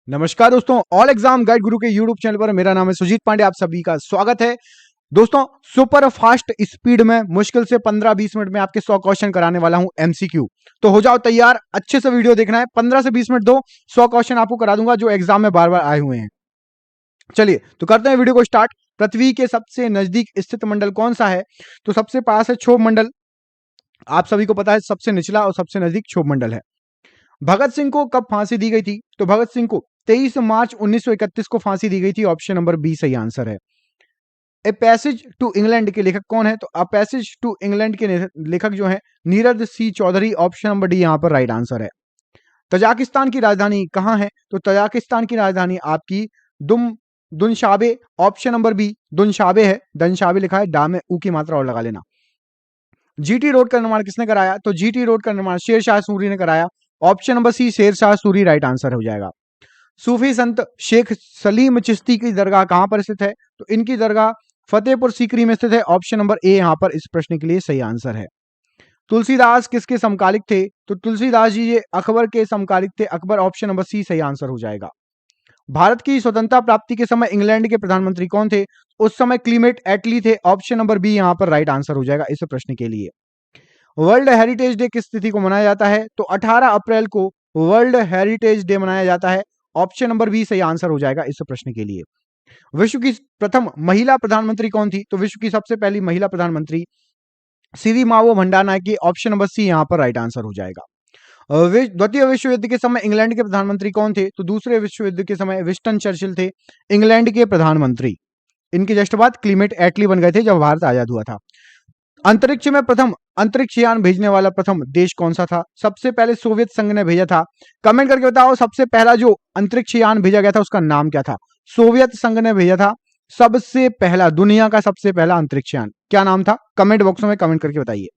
नमस्कार दोस्तों, all exam guide गुरु के यूट्यूब चैनल पर मेरा नाम है सुजीत पांडे। आप सभी का स्वागत है। दोस्तों, सुपर फास्ट स्पीड में मुश्किल से 15-20 मिनट में आपके 100 क्वेश्चन कराने वाला हूं एमसीक्यू। तो हो जाओ तैयार, अच्छे से वीडियो देखना है। 15 से 20 मिनट दो, 100 क्वेश्चन आपको करा दूंगा जो एग्जाम में बार बार आए हुए हैं। चलिए तो करते हैं वीडियो को स्टार्ट। पृथ्वी के सबसे नजदीक स्थित मंडल कौन सा है? तो सबसे पास है क्षोभ मंडल। आप सभी को पता है सबसे निचला और सबसे नजदीक क्षोभ मंडल है। भगत सिंह को कब फांसी दी गई थी? तो भगत सिंह को 23 मार्च 1931 को फांसी दी गई थी। ऑप्शन नंबर बी सही आंसर है। ए पैसेज टू इंग्लैंड के लेखक कौन है? तो अ पैसेज टू इंग्लैंड के लेखक जो है नीरज सी चौधरी। ऑप्शन नंबर डी यहां पर राइट आंसर है। तजाकिस्तान की राजधानी कहां है? तो तजाकिस्तान की राजधानी आपकी दुम दुनशाबे। ऑप्शन नंबर बी दुनशाबे है। दनशाबे लिखा है, डा में ऊ की मात्रा और लगा लेना। जीटी रोड का निर्माण किसने कराया? तो जीटी रोड का निर्माण शेर शाह सूरी ने कराया। ऑप्शन नंबर सी शेर शाह सूरी राइट आंसर हो जाएगा। सूफी संत शेख सलीम चिश्ती की दरगाह कहां पर स्थित है? तो इनकी दरगाह फतेहपुर सीकरी में स्थित है। ऑप्शन नंबर ए यहां पर इस प्रश्न के लिए सही आंसर है। तुलसीदास किसके समकालिक थे? तो तुलसीदास जी ये अकबर के समकालिक थे। अकबर। ऑप्शन नंबर सी सही आंसर हो जाएगा। भारत की स्वतंत्रता प्राप्ति के समय इंग्लैंड के प्रधानमंत्री कौन थे? उस समय क्लीमेट एटली थे। ऑप्शन नंबर बी यहां पर राइट आंसर हो जाएगा इस प्रश्न के लिए। वर्ल्ड हेरिटेज डे किस तिथि को मनाया जाता है? तो 18 अप्रैल को वर्ल्ड हेरिटेज डे मनाया जाता है। ऑप्शन नंबर बी सही आंसर हो जाएगा इस प्रश्न के लिए। विश्व की प्रथम महिला प्रधानमंत्री कौन थी? तो विश्व की सबसे पहली महिला प्रधानमंत्री सिरिमावो भंडारनायके। ऑप्शन नंबर सी यहां पर राइट आंसर हो जाएगा। द्वितीय विश्व युद्ध के समय इंग्लैंड के प्रधानमंत्री कौन थे? तो दूसरे विश्व युद्ध के समय विंस्टन चर्चिल थे इंग्लैंड के प्रधानमंत्री। इनके जस्ट बाद क्लीमेट एटली बन गए थे जब भारत आजाद हुआ था। अंतरिक्ष में प्रथम अंतरिक्ष यान भेजने वाला प्रथम देश कौन सा था? सबसे पहले सोवियत संघ ने भेजा था। कमेंट करके बताओ सबसे पहला जो अंतरिक्ष यान भेजा गया था उसका नाम क्या था? सोवियत संघ ने भेजा था सबसे पहला, दुनिया का सबसे पहला अंतरिक्ष यान। क्या नाम था? कमेंट बॉक्स में कमेंट करके बताइए।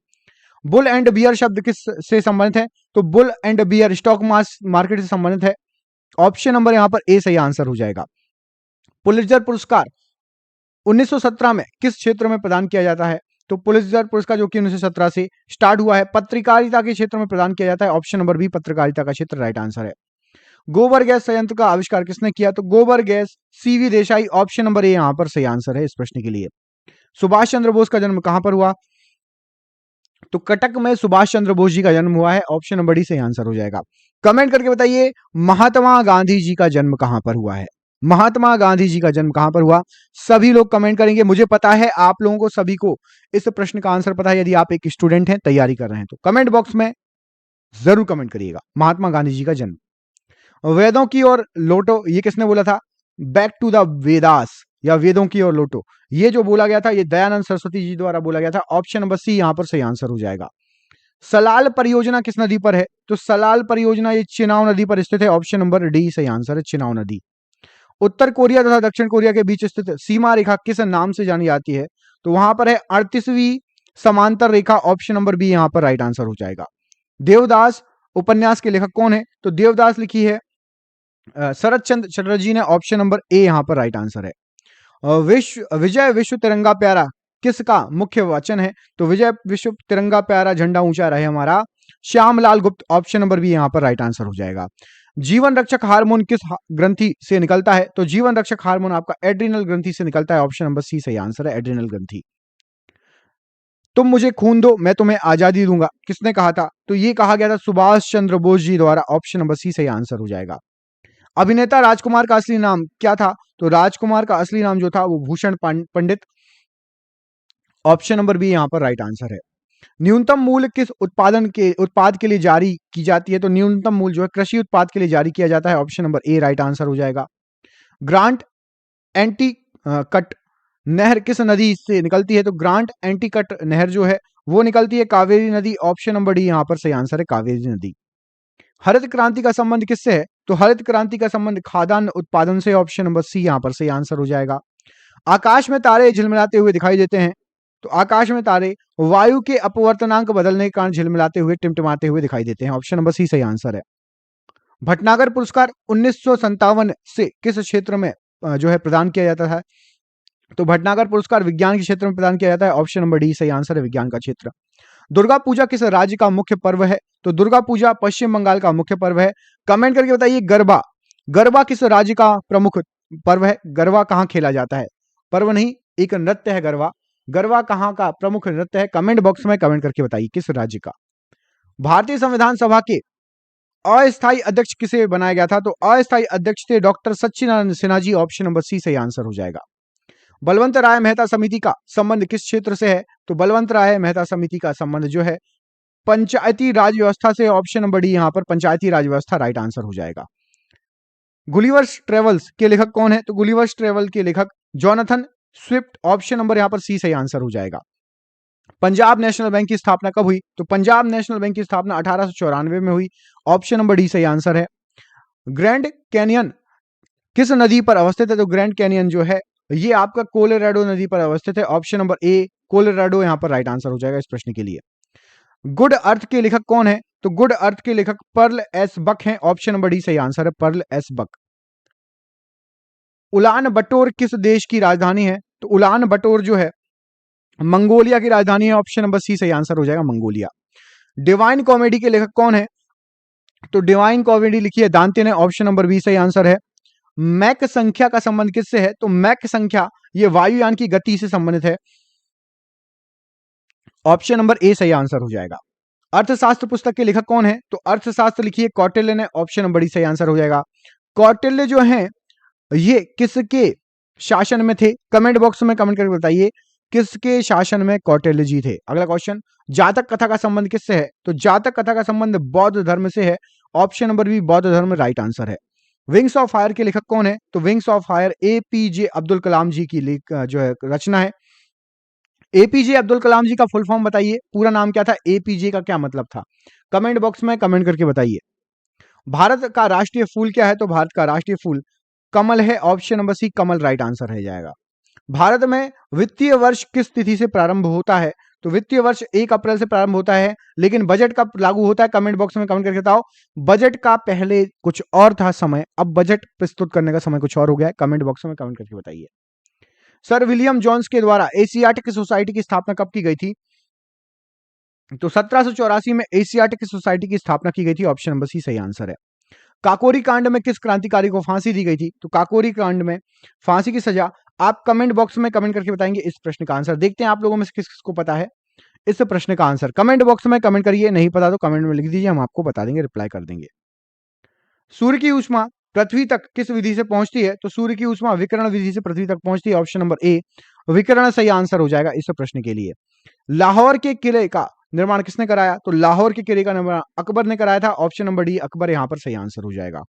बुल एंड बियर शब्द किस से संबंधित है? तो bull and bear stock market से संबंधित है। ऑप्शन नंबर यहां पर ए सही आंसर हो जाएगा। पुलित्जर पुरस्कार 1917 में किस क्षेत्र में प्रदान किया जाता है? तो पुलित्जर पुरस्कार जो कि 1917 से स्टार्ट हुआ है पत्रकारिता के क्षेत्र में प्रदान किया जाता है। ऑप्शन नंबर बी पत्रकारिता का क्षेत्र राइट आंसर है। गोबर गैस संयंत्र का आविष्कार किसने किया? तो गोबर gas CV Desai. Option number A यहां पर सही आंसर है इस प्रश्न के लिए। सुभाष चंद्र बोस का जन्म कहां पर हुआ? तो कटक में सुभाष चंद्र बोस जी का जन्म हुआ है। ऑप्शन नंबर डी सही आंसर हो जाएगा। कमेंट करके बताइए महात्मा गांधी जी का जन्म कहां पर हुआ है? महात्मा गांधी जी का जन्म कहां पर हुआ? सभी लोग कमेंट करेंगे। मुझे पता है आप लोगों को सभी को इस प्रश्न का आंसर पता है यदि आप एक स्टूडेंट हैं, तैयारी कर रहे हैं तो कमेंट बॉक्स में जरूर कमेंट करिएगा महात्मा गांधी जी का जन्म। वेदों की ओर लौटो ये किसने बोला था? बैक टू द वेदास या वेदों की ओर लौटो, ये जो बोला गया था ये दयानंद सरस्वती जी द्वारा बोला गया था। ऑप्शन नंबर सी यहां पर सही आंसर हो जाएगा। सलाल परियोजना किस नदी पर है? तो सलाल परियोजना ये चिनाव नदी पर स्थित है। ऑप्शन नंबर डी सही आंसर है, चिनाव नदी। उत्तर कोरिया तथा दक्षिण कोरिया के बीच स्थित सीमा रेखा किस नाम से जानी जाती है? तो वहां पर है 38वीं समांतर रेखा। ऑप्शन नंबर बी यहां पर राइट आंसर हो जाएगा। देवदास उपन्यास के लेखक कौन है? तो देवदास लिखी है शरद चंद्र चटर्जी ने। ऑप्शन नंबर ए यहां पर राइट आंसर है। विजय विश्व तिरंगा प्यारा किसका मुख्य वचन है? तो विजय विश्व तिरंगा प्यारा झंडा ऊंचा रहे हमारा श्यामलाल गुप्त। ऑप्शन नंबर बी यहां पर राइट आंसर हो जाएगा। जीवन रक्षक हार्मोन किस ग्रंथि से निकलता है? तो जीवन रक्षक हार्मोन आपका एड्रिनल ग्रंथि से निकलता है। ऑप्शन नंबर सी सही आंसर है, एड्रिनल ग्रंथि। तुम मुझे खून दो मैं तुम्हें आजादी दूंगा किसने कहा था? तो ये कहा गया था सुभाष चंद्र बोस जी द्वारा। ऑप्शन नंबर सी सही आंसर हो जाएगा। अभिनेता राजकुमार का असली नाम क्या था? तो राजकुमार का असली नाम जो था वो भूषण पंडित। ऑप्शन नंबर बी यहां पर राइट आंसर है। न्यूनतम मूल्य किस उत्पाद के लिए जारी की जाती है? तो न्यूनतम मूल्य जो है कृषि उत्पाद के लिए जारी किया जाता है। Option number A right answer हो जाएगा। ग्रांट एंटी कट नहर किस नदी से निकलती है? तो ग्रांट एंटी कट नहर जो है वो निकलती है कावेरी नदी। ऑप्शन नंबर डी यहां पर सही आंसर है, कावेरी नदी। हरित क्रांति का संबंध किससे है? तो हरित क्रांति का संबंध खाद्यान्न उत्पादन से। ऑप्शन नंबर सी यहां पर सही आंसर हो जाएगा। आकाश में तारे झिलमिलाते हुए दिखाई देते हैं। तो आकाश में तारे वायु के अपवर्तनांक बदलने के कारण झिलमिलाते हुए टिमटिमाते हुए दिखाई देते हैं। ऑप्शन नंबर सी सही आंसर है। भटनागर पुरस्कार 1957 से किस क्षेत्र में जो है प्रदान किया जाता है? तो भटनागर पुरस्कार विज्ञान के क्षेत्र में प्रदान किया जाता है। ऑप्शन नंबर डी सही आंसर है, विज्ञान का क्षेत्र। दुर्गा पूजा किस राज्य का मुख्य पर्व है? तो दुर्गा पूजा पश्चिम बंगाल का मुख्य पर्व है। कमेंट करके बताइए गरबा गरबा किस राज्य का प्रमुख पर्व है? गरबा कहाँ खेला जाता है? पर्व नहीं, एक नृत्य है गरबा। गरबा कहाँ का प्रमुख नृत्य है? कमेंट बॉक्स में कमेंट करके बताइए किस राज्य का। भारतीय संविधान सभा के अस्थायी अध्यक्ष किसे बनाया गया था? तो अस्थायी अध्यक्ष थे डॉक्टर सच्चिदानंद सिन्हा जी। ऑप्शन नंबर सी सही आंसर हो जाएगा। बलवंत राय मेहता समिति का संबंध किस क्षेत्र से है? तो बलवंत राय मेहता समिति का संबंध जो है पंचायती राज व्यवस्था से। ऑप्शन नंबर डी यहां पर पंचायती राज व्यवस्था राइट आंसर हो जाएगा। गुलिवर्स ट्रेवल्स के लेखक कौन है? तो गुलिवर्स ट्रेवल के लेखक जॉनथन स्विफ्ट। ऑप्शन नंबर यहां पर सी सही आंसर हो जाएगा। पंजाब नेशनल बैंक की स्थापना कब हुई? तो पंजाब नेशनल बैंक की स्थापना 1894 में हुई। ऑप्शन नंबर डी सही आंसर है। ग्रैंड कैनियन किस नदी पर अवस्थित है? तो ग्रैंड कैनियन जो है ये आपका कोलोराडो नदी पर अवस्थित है। ऑप्शन नंबर ए कोलोराडो यहां पर राइट आंसर हो जाएगा इस प्रश्न के लिए। गुड अर्थ के लेखक कौन है? तो गुड अर्थ के लेखक पर्ल एस बक हैं। ऑप्शन नंबर डी सही आंसर है, Pearl S Buck. Ulaanbaatar किस देश की राजधानी है? तो उलान बटोर जो है मंगोलिया की राजधानी है। ऑप्शन नंबर सी सही आंसर हो जाएगा, मंगोलिया। डिवाइन कॉमेडी के लेखक कौन है? तो डिवाइन कॉमेडी लिखी है दांते ने। ऑप्शन नंबर बी सही आंसर है। मैक संख्या का संबंध किससे है? तो मैक संख्या ये वायुयान की गति से संबंधित है। ऑप्शन नंबर ए सही आंसर हो जाएगा। अर्थशास्त्र पुस्तक के लेखक कौन है? तो अर्थशास्त्र लिखी है कौटिल्य ने। ऑप्शन नंबर डी सही आंसर हो जाएगा। कौटिल्य जो है ये किसके शासन में थे? कमेंट बॉक्स में कमेंट करके बताइए किसके शासन में कौटिल्य जी थे। अगला क्वेश्चन, जातक कथा का संबंध किससे है? तो जातक कथा का संबंध बौद्ध धर्म से है। ऑप्शन नंबर बी बौद्ध धर्म राइट आंसर है। विंग्स ऑफ फायर के लेखक कौन है? तो Wings of Fire APJ Abdul Kalam ji की जो है रचना है। एपीजे अब्दुल कलाम जी का फुल फॉर्म बताइए, पूरा नाम क्या था? एपीजे का क्या मतलब था? कमेंट बॉक्स में कमेंट करके बताइए। भारत का राष्ट्रीय फूल क्या है? तो भारत का राष्ट्रीय फूल कमल है। ऑप्शन नंबर सी कमल राइट आंसर है जाएगा। भारत में वित्तीय वर्ष किस तिथि से प्रारंभ होता है? तो वित्तीय वर्ष 1 अप्रैल से प्रारंभ होता है, लेकिन बजट कब लागू होता है? कमेंट बॉक्स में कमेंट करके बताओ। बजट का पहले कुछ और था समय, अब बजट प्रस्तुत करने का समय कुछ और हो गया है। कमेंट बॉक्स में कमेंट करके बताइए। सर विलियम जोन्स के द्वारा एशियाटिक सोसाइटी की स्थापना कब की गई थी? तो 1784 में एशियाटिक सोसाइटी की स्थापना की गई थी। ऑप्शन नंबर सी सही आंसर है। काकोरी कांड में किस क्रांतिकारी को फांसी दी गई थी? तो काकोरी कांड में फांसी की सजा आप कमेंट बॉक्स में कमेंट करके बताएंगे इस प्रश्न का आंसर। देखते हैं आप लोगों में से किस किसको पता है इस प्रश्न का आंसर। कमेंट बॉक्स में कमेंट करिए, नहीं पता तो कमेंट में लिख दीजिए, हम आपको बता देंगे, रिप्लाई कर देंगे। सूर्य की ऊष्मा पृथ्वी तक किस विधि से पहुंचती है? तो सूर्य की ऊष्मा विकिरण विधि से पृथ्वी तक पहुंचती है। ऑप्शन नंबर ए विकिरण सही आंसर हो जाएगा इस प्रश्न के लिए। लाहौर के किले का निर्माण किसने कराया? तो लाहौर के किले का निर्माण अकबर ने कराया था। ऑप्शन नंबर डी अकबर यहां पर सही आंसर हो जाएगा।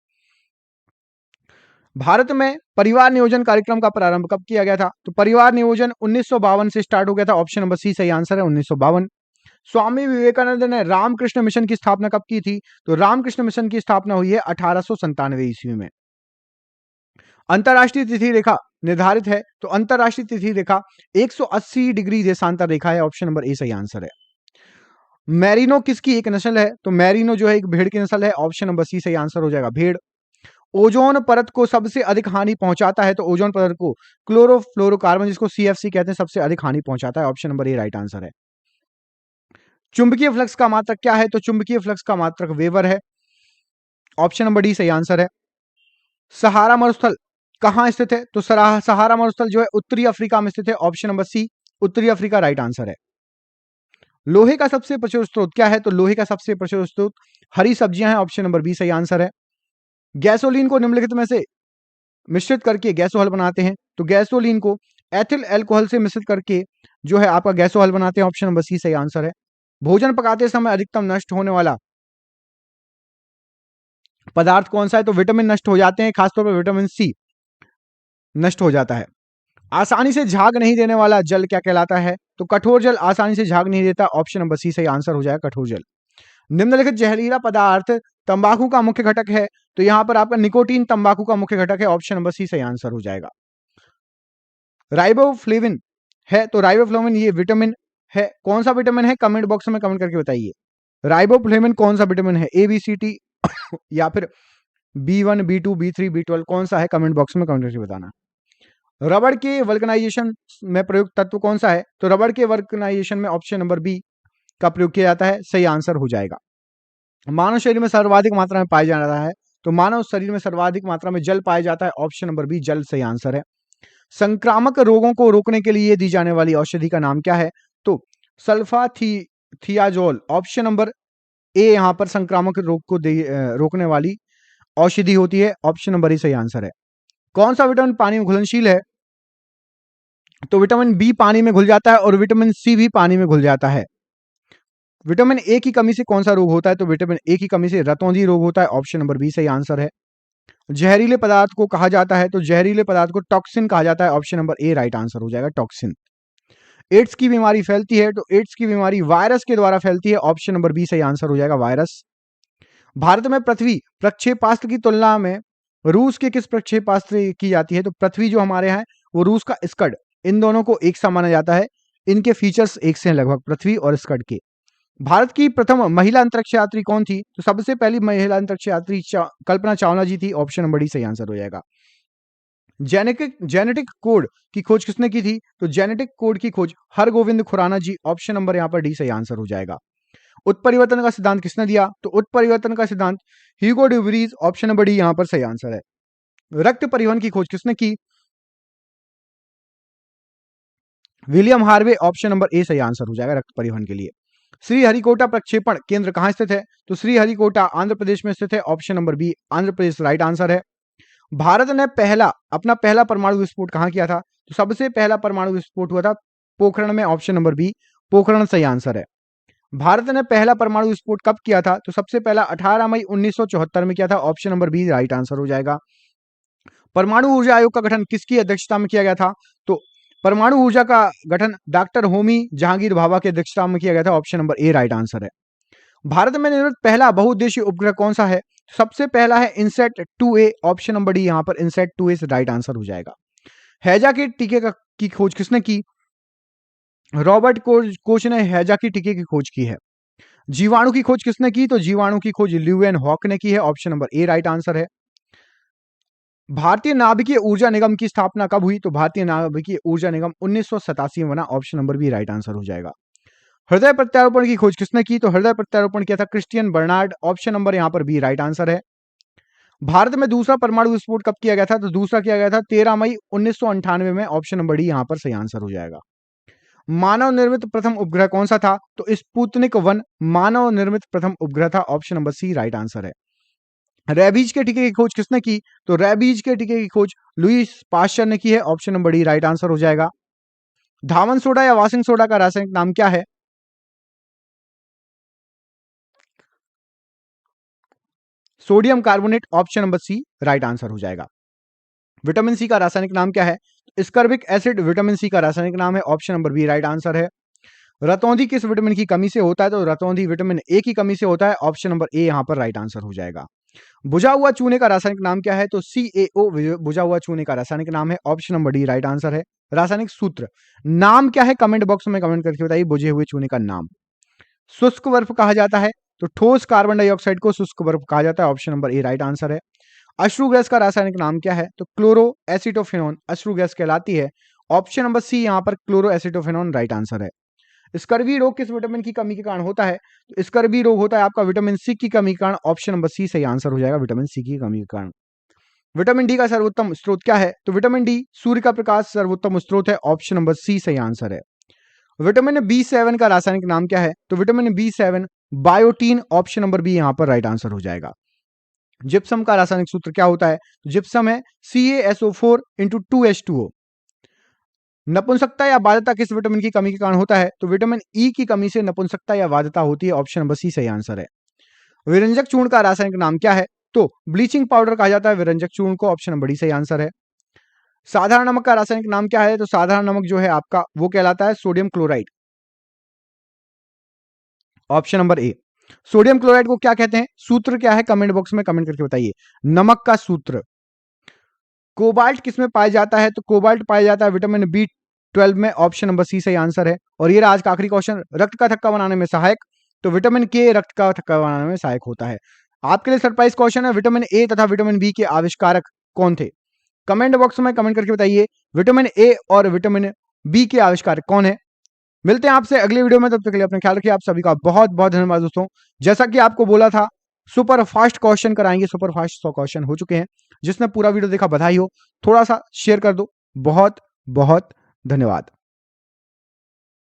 भारत में परिवार नियोजन कार्यक्रम का प्रारंभ कब किया गया था? तो परिवार नियोजन 1952 से स्टार्ट हो गया था। ऑप्शन नंबर सी सही आंसर है, 1952। स्वामी विवेकानंद ने रामकृष्ण मिशन की स्थापना कब की थी? तो रामकृष्ण मिशन की स्थापना हुई है 1897 ईस्वी में। अंतरराष्ट्रीय तिथि रेखा निर्धारित है, तो अंतरराष्ट्रीय तिथि रेखा 180 डिग्री देशांतर रेखा है। ऑप्शन नंबर ए सही आंसर है। मैरिनो किसकी एक नस्ल है? तो मैरिनो जो है एक भेड़ की नस्ल है। ऑप्शन नंबर सी सही आंसर हो जाएगा, भेड़। ओजोन परत को सबसे अधिक हानि पहुंचाता है, तो ओजोन परत को क्लोरोफ्लोरोकार्बन जिसको सीएफसी कहते हैं सबसे अधिक हानि पहुंचाता है। Option number A right answer है। चुंबकीय फ्लक्स का मात्रक क्या है? तो चुंबकीय फ्लक्स का मात्रक वेबर है। ऑप्शन नंबर डी सही आंसर है। सहारा मरुस्थल कहां स्थित है? तो सहारा मरुस्थल जो है उत्तरी अफ्रीका में स्थित है। ऑप्शन नंबर सी उत्तरी अफ्रीका राइट आंसर है। लोहे का सबसे प्रचुर स्रोत क्या है? तो लोहे का सबसे प्रचुर स्रोत हरी सब्जियां हैं। ऑप्शन नंबर बी सही आंसर है। गैसोलीन को निम्नलिखित में से मिश्रित करके गैसोहल बनाते हैं, तो गैसोलीन को एथिल अल्कोहल से मिश्रित करके जो है आपका गैसोहल बनाते हैं। ऑप्शन नंबर सी सही आंसर है। भोजन पकाते समय अधिकतम नष्ट होने वाला पदार्थ कौन सा है? तो विटामिन नष्ट हो जाते हैं, खासतौर पर विटामिन सी नष्ट हो जाता है। आसानी से झाग नहीं देने वाला जल क्या कहलाता है? तो कठोर जल आसानी से झाग नहीं देता। ऑप्शन नंबर सी सही आंसर हो जाएगा, कठोर जल। निम्नलिखित जहरीला पदार्थ तंबाकू का मुख्य घटक है, तो यहां पर आपका निकोटीन तंबाकू का मुख्य घटक है। ऑप्शन नंबर सी सही आंसर हो जाएगा। राइबोफ्लेविन है, तो राइबोफ्लेविन ये विटामिन है, कौन सा विटामिन है? कमेंट बॉक्स में कमेंट करके बताइए। राइबोफ्लेविन कौन सा विटामिन है? ए बी सी टी या फिर B1 B2 B3 B12 कौन सा है? कमेंट बॉक्स में कमेंट करके बताना। रबड़ के वल्कनाइजेशन में प्रयुक्त तत्व कौन सा है? तो रबड़ के वल्कनाइजेशन में ऑप्शन नंबर बी का प्रयोग किया जाता है, सही आंसर हो जाएगा। मानव शरीर में सर्वाधिक मात्रा में पाया जा रहा है तो मानव शरीर में सर्वाधिक मात्रा में जल पाया जाता है, ऑप्शन नंबर बी जल सही आंसर है। संक्रामक रोगों को रोकने के लिए दी जाने वाली औषधि का नाम क्या है? तो सल्फाथियाजोल, ऑप्शन नंबर ए यहां पर संक्रामक रोग को रोकने वाली औषधि होती है, ऑप्शन नंबर ए सही आंसर है। कौन सा विटामिन पानी में घुलनशील है? तो विटामिन बी पानी में घुल जाता है और विटामिन सी भी पानी में घुल जाता है। विटामिन ए की कमी से कौन सा रोग होता है? तो विटामिन ए की कमी से रतौंधी रोग होता है, ऑप्शन नंबर बी सही आंसर है। जहरीले पदार्थ को कहा जाता है, तो जहरीले पदार्थ को टॉक्सिन कहा जाता है, option number A right answer हो जाएगा, टॉक्सिन। एड्स की बीमारी फैलती है, तो एड्स की बीमारी वायरस के द्वारा फैलती है, ऑप्शन नंबर बी सही आंसर हो जाएगा, वायरस। भारत में पृथ्वी प्रक्षेपास्त्र की तुलना में रूस के किस प्रक्षेपास्त्र की जाती है? तो पृथ्वी जो हमारे यहाँ है वो रूस का स्कड, इन दोनों को एक सा माना जाता है, इनके फीचर्स एक से हैं लगभग, पृथ्वी और स्कड के। भारत की प्रथम महिला अंतरिक्ष यात्री कौन थी? तो सबसे पहली महिला अंतरिक्ष यात्री कल्पना चावला जी थी, ऑप्शन नंबर डी सही आंसर हो जाएगा। जेनेटिक कोड की खोज किसने की थी? तो जेनेटिक कोड की खोज हरगोविंद खुराना जी, ऑप्शन नंबर यहां पर डी सही आंसर हो जाएगा। उत्परिवर्तन का सिद्धांत किसने दिया? तो उत्परिवर्तन का सिद्धांत Hugo de Vries, option number D यहां पर सही आंसर है। रक्त परिवहन की खोज किसने की? William Harvey, option number A सही आंसर हो जाएगा रक्त परिवहन के लिए। श्रीहरिकोटा प्रक्षेपण केंद्र कहां स्थित है? तो श्रीहरिकोटा आंध्र प्रदेश में स्थित है, option number B Andhra Pradesh right answer है। भारत ने अपना पहला परमाणु विस्फोट कहां किया था? तो सबसे पहला परमाणु विस्फोट हुआ था पोखरण में, ऑप्शन नंबर बी पोखरण सही आंसर है। भारत ने पहला परमाणु विस्फोट कब किया था? तो सबसे पहला 18 मई 1974 में किया था, option number B right answer हो जाएगा। परमाणु ऊर्जा आयोग का गठन किसकी अध्यक्षता में किया गया था? तो परमाणु ऊर्जा का गठन डॉक्टर होमी जहांगीर भाभा की अध्यक्षता में किया गया था, option number A right answer है। भारत में निर्मित पहला बहुउद्देशीय उपग्रह कौन सा है? सबसे पहला है INSAT 2A, option number D यहां पर इनसेट 2A से राइट आंसर हो जाएगा। हैजा के टीके की खोज किसने की? रॉबर्ट कोच ने हैजा के टीके की खोज की है। जीवाणु की खोज किसने की? तो जीवाणु की खोज ल्यूएन हॉक ने की है, option number A right answer है। भारतीय नाभिकीय ऊर्जा निगम की स्थापना कब हुई? तो भारतीय नाभिकीय ऊर्जा निगम 1987 में बना, option number B right answer हो जाएगा। हृदय प्रत्यारोपण की खोज किसने की? तो हृदय प्रत्यारोपण किया था क्रिस्टियन बर्नार्ड, ऑप्शन नंबर यहां पर बी राइट आंसर है। भारत में दूसरा परमाणु विस्फोट कब किया गया था? तो दूसरा किया गया था 13 मई 1998 में, ऑप्शन नंबर डी यहां पर सही आंसर हो जाएगा। मानव निर्मित प्रथम उपग्रह कौन सा था? तो स्पुतनिक 1 मानव निर्मित प्रथम उपग्रह था, option number C right answer है। रेबीज के टीके की खोज किसने की? तो रेबीज के टीके की खोज लुईस पाश्चर ने की है, option number D right answer हो जाएगा। धावन सोडा या वाशिंग सोडा का रासायनिक नाम क्या है? Sodium carbonate, option number C right answer हो जाएगा। विटामिन सी का रासायनिक नाम क्या है? स्कर्बिक एसिड विटामिन सी का रासायनिक नाम है, option number B right answer है। रतौंधी किस विटामिन की कमी से होता है? तो रतौंधी विटामिन ए की कमी से होता है, ऑप्शन नंबर ए यहां पर राइट आंसर हो जाएगा। बुझा हुआ चूने का रासायनिक नाम क्या है? तो CaO बुझा हुआ चूने का रासायनिक नाम है, option number D right answer है। रासायनिक सूत्र नाम क्या है? कमेंट बॉक्स में कमेंट करके बताइए बुझे हुए चूने का नाम। शुष्क बर्फ कहा जाता है, तो ठोस कार्बन डाइऑक्साइड को शुष्क बर्फ कहा जाता है, option number A right answer है। अश्रु गैस का रासायनिक नाम क्या है? तो क्लोरो एसिटोफेनॉन अश्रु गैस कहलाती है, ऑप्शन नंबर सी यहां पर क्लोरो एसिटोफेनॉन राइट आंसर है। स्कर्वी रोग किस विटामिन की कमी के कारण होता है? तो स्कर्वी रोग होता है आपका विटामिन सी की कमी के कारण, ऑप्शन नंबर सी सही आंसर हो जाएगा, विटामिन सी की कमी के कारण। विटामिन डी का सर्वोत्तम स्रोत क्या है? तो विटामिन डी सूर्य का प्रकाश सर्वोत्तम स्रोत है, ऑप्शन नंबर सी सही आंसर है। विटामिन B7 का रासायनिक नाम क्या है? तो vitamin B7 biotin, option number B यहां पर राइट आंसर हो जाएगा। जिप्सम का रासायनिक सूत्र क्या होता है? जिप्सम है CaSO4 × 2H2O। नपुंसकता या बाध्यता किस विटामिन की कमी के कारण होता है? तो विटामिन ई की कमी से नपुंसकता या बाध्यता होती है, ऑप्शन नंबर सी सही आंसर है। विरंजक चूर्ण का रासायनिक नाम क्या है? तो ब्लीचिंग पाउडर कहा जाता है विरंजक चूर्ण को, ऑप्शन नंबर डी सही आंसर है। साधारण नमक का रासायनिक नाम क्या है? तो साधारण नमक जो है आपका वो कहलाता है sodium chloride, option number A. Sodium chloride को क्या कहते हैं? सूत्र क्या है? कमेंट बॉक्स में कमेंट करके बताइए। नमक का सूत्र। कोबाल्ट किसमें पाया जाता है? तो कोबाल्ट पाया जाता है विटामिन B12 में, ऑप्शन नंबर सी सही आंसर है। और ये आज का आखिरी क्वेश्चन, रक्त का थक्का बनाने में सहायक, तो विटामिन के रक्त का थक्का बनाने में सहायक होता है। आपके लिए सरप्राइज क्वेश्चन है, विटामिन ए तथा विटामिन बी के आविष्कारक कौन थे? कमेंट बॉक्स में कमेंट करके बताइए विटामिन ए और विटामिन बी के आविष्कारक कौन है। मिलते हैं आपसे अगले वीडियो में, तब तक के लिए अपना ख्याल रखिए। आप सभी का बहुत बहुत धन्यवाद दोस्तों। जैसा कि आपको बोला था सुपर फास्ट क्वेश्चन कराएंगे। सुपर फास्ट 100 क्वेश्चन हो चुके हैं। जिसने पूरा वीडियो देखा बधाई हो, थोड़ा सा शेयर कर दो। बहुत बहुत धन्यवाद।